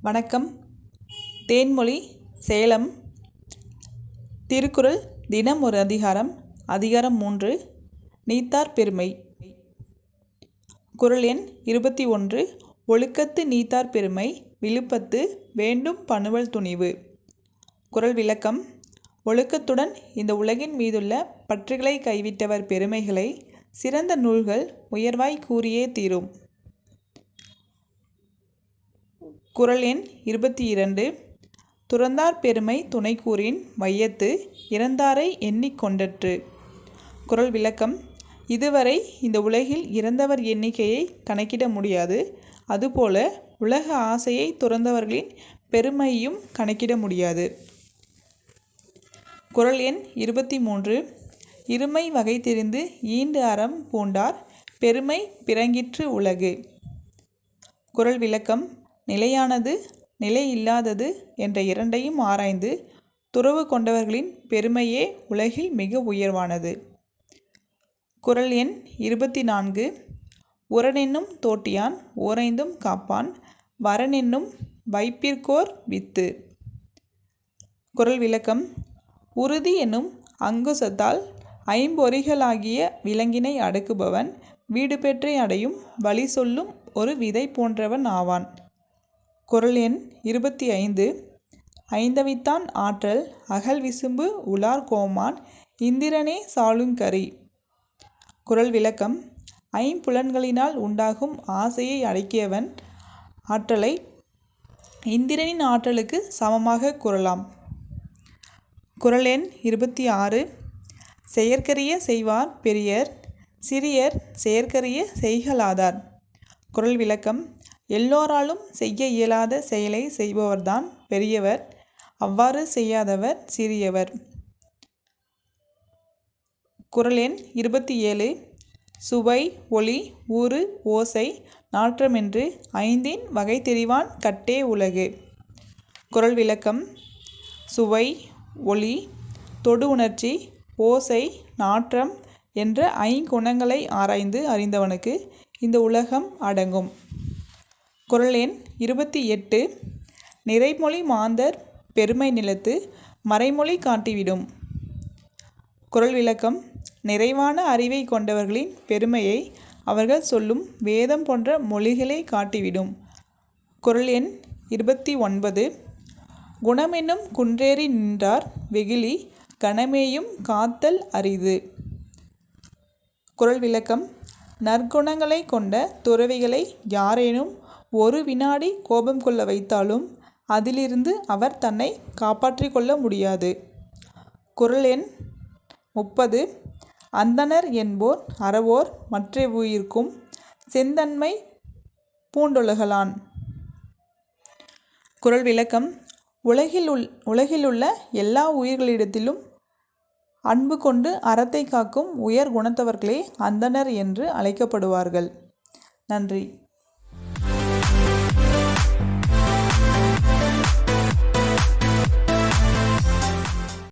வணக்கம். தேன்மொழி சேலம். திருக்குறள் தினம் ஒரு அதிகாரம். அதிகாரம் 3, நீத்தார் பெருமை. குறள் எண் 21. ஒழுக்கத்து நீத்தார் பெருமை விழுப்பத்து வேண்டும் பனுவல் துணிவு. குறள் விளக்கம். ஒழுக்கத்துடன் இந்த உலகின் மீதுள்ள பற்றுகளை கைவிட்டவர் பெருமைகளை சிறந்த நூல்கள் உயர்வாய் கூறியே தீரும். குறள் எண் 22. துறந்தார் பெருமை துணைக்கூறின் வையத்து இறந்தாரை எண்ணிக் கொண்டற்று. குறள் விளக்கம். இதுவரை இந்த உலகில் இறந்தவர் எண்ணிக்கையை கணக்கிட முடியாது. அதுபோல உலக ஆசையை துறந்தவர்களின் பெருமையும் கணக்கிட முடியாது. குறள் எண் 23. இருமை வகை தெரிந்து ஈண்டு அறம் பூண்டார் பெருமை பிறங்கிற்று உலகு. குறள் விளக்கம். நிலையானது நிலை இல்லாதது என்ற இரண்டையும் ஆராய்ந்து துறவு கொண்டவர்களின் பெருமையே உலகில் மிக உயர்வானது. குறள் எண் 24. உரனென்னும் தோட்டியான் ஓரைந்தும் காப்பான் வரனென்னும் வைப்பிற்கோர் வித்து. குறள் விளக்கம். உறுதி என்னும் அங்குசத்தால் ஐம்பொறிகளாகிய விலங்கினை அடக்குபவன் வீடு பெற்றை அடையும் வழி சொல்லும் ஒரு விதை போன்றவன் ஆவான். குறள் எண் 25. ஐந்தவித்தான் ஆற்றல் அகல் விசும்பு உலார் கோமான் இந்திரனே சாலுங்கரி. குறள் விளக்கம். ஐம்புலன்களினால் உண்டாகும் ஆசையை அடக்கியவன் ஆற்றலை இந்திரனின் ஆற்றலுக்கு சமமாக கூறலாம். குறள் எண் 26. செயற்கரிய செய்வார் பெரியர் சிறியர் செயற்கரிய செய்கலாதார். குறள் விளக்கம். எல்லோராலும் செய்ய இயலாத செயலை செய்பவர்தான் பெரியவர், அவ்வாறு செய்யாதவர் சிறியவர். குறள் எண் 27. சுவை ஒளி ஊறு ஓசை நாற்றமென்று ஐந்தின் வகை தெரிவான் கட்டே உலகு. குறள் விளக்கம். சுவை ஒளி தொடு உணர்ச்சி ஓசை நாற்றம் என்ற ஐங்குணங்களை ஆராய்ந்து அறிந்தவனுக்கு இந்த உலகம் அடங்கும். குறள் எண் 28. நிறைமொழி மாந்தர் பெருமை நிலத்து மறைமொழி காட்டிவிடும். குறள் விளக்கம். நிறைவான அறிவை கொண்டவர்களின் பெருமையை அவர்கள் சொல்லும் வேதம் போன்ற மொழிகளே காட்டிவிடும். குறள் எண் 29. குணமென்னும் குன்றேறி நின்றார் வெகுளி கணமேயும் காத்தல் அரிது. குறள் விளக்கம். நற்குணங்களை கொண்ட துறவிகளை யாரேனும் ஒரு வினாடி கோபம் கொள்ள வைத்தாலும் அதிலிருந்து அவர் தன்னை காப்பாற்றிக் கொள்ள முடியாது. குறள் எண் 30. அந்தணர் என்போர் அறவோர் மற்றெவ்வுயிர்க்கும் செந்தன்மை பூண்டொழுகலான். குறள் விளக்கம். உலகிலுள்ள எல்லா உயிர்களிடத்திலும் அன்பு கொண்டு அறத்தை காக்கும் உயர் குணத்தவர்களே அந்தணர் என்று அழைக்கப்படுவார்கள். நன்றி.